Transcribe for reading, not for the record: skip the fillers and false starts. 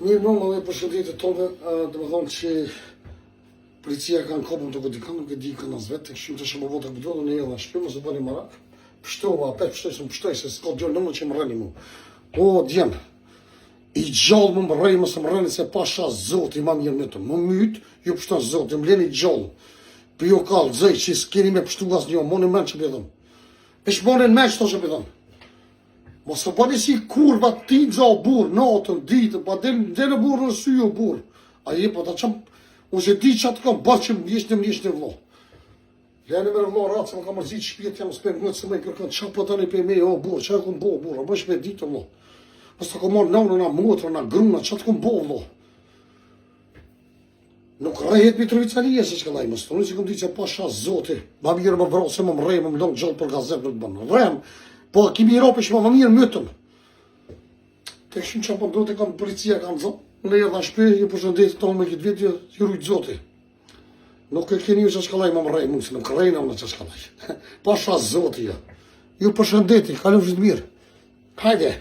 Mirë më dhe përshëndetje tonë, dhe më thonë që policia kanë kopën të këdikan, nuk e di kanë as vetë, të këshim të shumë votë të këbëdo, në e dhe shpymë, se bëni marak. Pështova, apet pështoj, se më pështoj, se s'ka gjallë nëmë që më rëni mu. O, djemë, i gjallë më rëni, më se më rëni, se pasha zoti ma mirë me të. Më mytë, ju pështon zoti, më leni gjallë. Për jo kalë, zëj, që s'keni me pështu as një, monë men që pëdhëm. Esh monë men që to që pëdhëm. Mos të bëni si kurva ti dza o burë, natën, ditën, pa dhe në burë në sy o burë. A je, pa ta qëmë, unë që di që atë kam bërë që më jeshtë në vlo. Lene me vlo ratë, se më ka mërzit shpjet, jam s'pe ngëtë se me i kërkan, që për tani pe me, o burë, që e kënë bo, burë, a bësh me ditë vlo. Mos të ka marrë nauna, na motra, na gruna, që atë kënë bo vlo. Nuk rejhet Mitrovica Lije, se që ka laj mështë, unë që këmë di që pasha zoti, ma mirë më vrasë, se më mrej, më mdonë gjallë për gazet në të bënë. Vrem, po kimi i rope që më mirë mëtëm. Të këshim që apë të kam policia kam zonë, në e dhe shpe, ju përshëndetit tonë me këtë video, ju rujtë zoti. Nuk e keni ju që shka laj më mrej, mund se nuk rejna më që shka laj. Pasha zoti, ja. Ju përshëndetit, kalëm shëtë mirë. Hajde.